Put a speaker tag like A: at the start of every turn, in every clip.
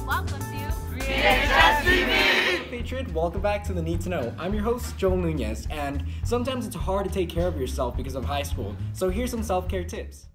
A: Welcome to
B: Patriot, welcome back to the Need to Know. I'm your host, Joel Nunez, and sometimes it's hard to take care of yourself because of high school. So here's some self-care tips.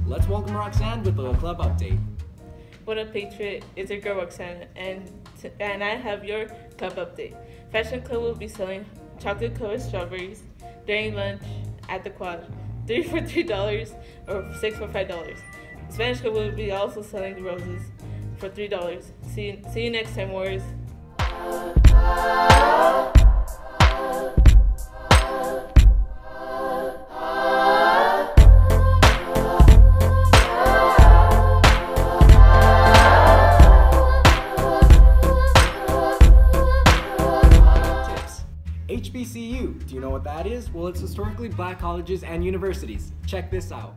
B: Let's welcome Roxanne with the club update.
C: What up, Patriot? It's your girl Roxanne, and I have your club update. Fashion Club will be selling chocolate-covered strawberries during lunch at the Quad, 3 for $3 or 6 for $5. Spanish Club will be also selling roses for $3. See you next time, Warriors.
B: HBCU, do you know what that is? Well, it's historically black colleges and universities. Check this out.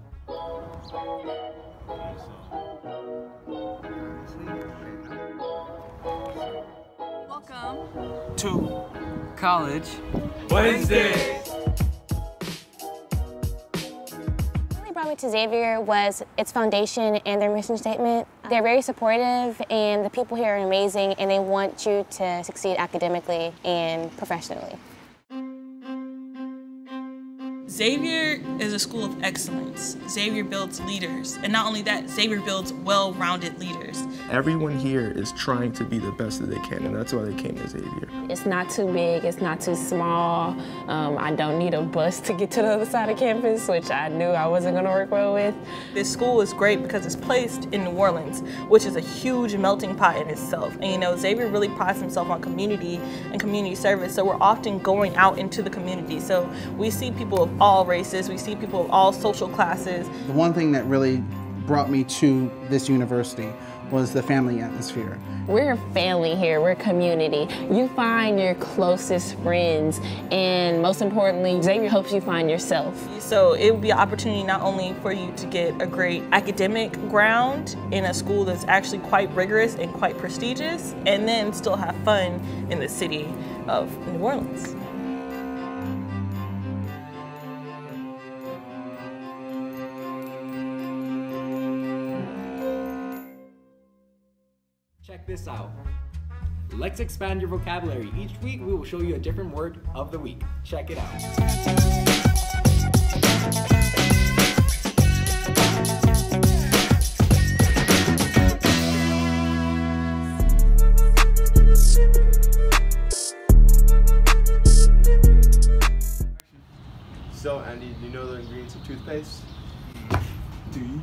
A: Welcome
D: to College
E: Wednesday.
F: What brought me to Xavier was its foundation and their mission statement. They're very supportive, and the people here are amazing, and they want you to succeed academically and professionally.
G: Xavier is a school of excellence. Xavier builds leaders, and not only that, Xavier builds well-rounded leaders.
E: Everyone here is trying to be the best that they can, and that's why they came to Xavier.
H: It's not too big, it's not too small. I don't need a bus to get to the other side of campus, which I knew I wasn't gonna work well with.
G: This school is great because it's placed in New Orleans, which is a huge melting pot in itself. And you know, Xavier really prides himself on community and community service, so we're often going out into the community. So we see people of all races, we see people of all social classes.
I: The one thing that really brought me to this university was the family atmosphere.
H: We're a family here, we're a community. You find your closest friends, and most importantly, Xavier helps you find yourself.
G: So it would be an opportunity not only for you to get a great academic ground in a school that's actually quite rigorous and quite prestigious, and then still have fun in the city of New Orleans.
B: Check this out. Let's expand your vocabulary. Each week we will show you a different word of the week. Check it out.
J: So, Andy, do you know the ingredients of toothpaste?
E: Do you?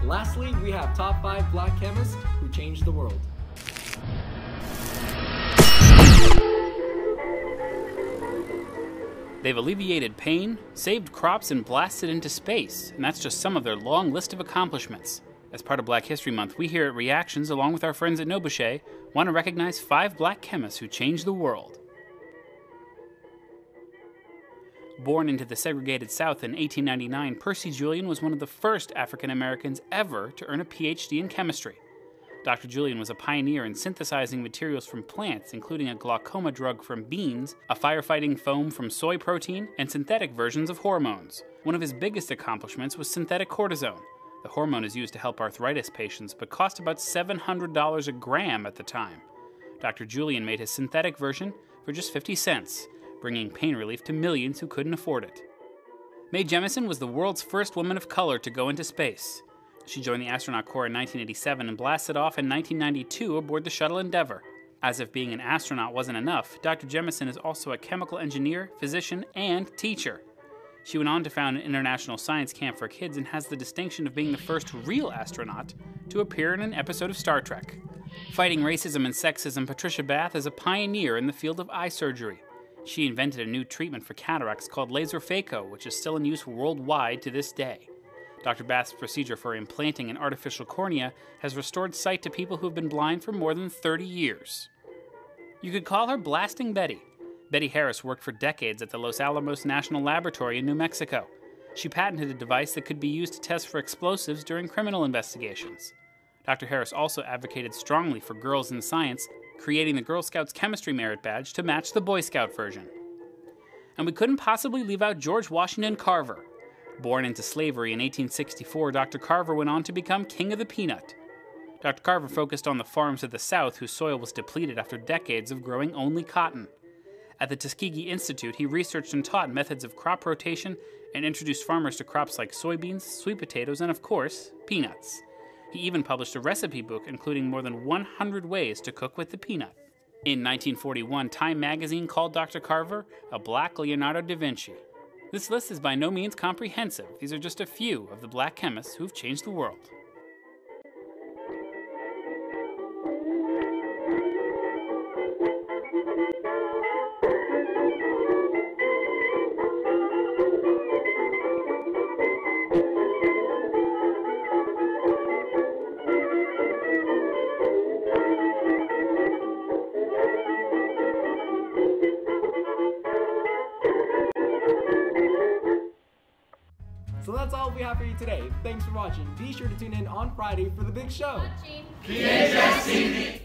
B: Lastly, we have top 5 black chemists who changed the world.
K: They've alleviated pain, saved crops, and blasted into space, and that's just some of their long list of accomplishments. As part of Black History Month, we here at Reactions, along with our friends at Nobuche, want to recognize 5 black chemists who changed the world. Born into the segregated South in 1899, Percy Julian was one of the first African Americans ever to earn a PhD in chemistry. Dr. Julian was a pioneer in synthesizing materials from plants, including a glaucoma drug from beans, a firefighting foam from soy protein, and synthetic versions of hormones. One of his biggest accomplishments was synthetic cortisone. The hormone is used to help arthritis patients, but cost about $700 a gram at the time. Dr. Julian made his synthetic version for just 50 cents, bringing pain relief to millions who couldn't afford it. Mae Jemison was the world's first woman of color to go into space. She joined the astronaut corps in 1987 and blasted off in 1992 aboard the shuttle Endeavour. As if being an astronaut wasn't enough, Dr. Jemison is also a chemical engineer, physician, and teacher. She went on to found an international science camp for kids and has the distinction of being the first real astronaut to appear in an episode of Star Trek. Fighting racism and sexism, Patricia Bath is a pioneer in the field of eye surgery. She invented a new treatment for cataracts called laser phaco, which is still in use worldwide to this day. Dr. Bath's procedure for implanting an artificial cornea has restored sight to people who have been blind for more than 30 years. You could call her Blasting Betty. Betty Harris worked for decades at the Los Alamos National Laboratory in New Mexico. She patented a device that could be used to test for explosives during criminal investigations. Dr. Harris also advocated strongly for girls in science, creating the Girl Scouts chemistry merit badge to match the Boy Scout version. And we couldn't possibly leave out George Washington Carver. Born into slavery in 1864, Dr. Carver went on to become King of the Peanut. Dr. Carver focused on the farms of the South whose soil was depleted after decades of growing only cotton. At the Tuskegee Institute, he researched and taught methods of crop rotation and introduced farmers to crops like soybeans, sweet potatoes, and of course, peanuts. He even published a recipe book including more than 100 ways to cook with the peanut. In 1941, Time magazine called Dr. Carver a black Leonardo da Vinci. This list is by no means comprehensive. These are just a few of the black chemists who've changed the world.
B: So that's all we have for you today. Thanks for watching. Be sure to tune in on Friday for the big show.
L: PHS TV.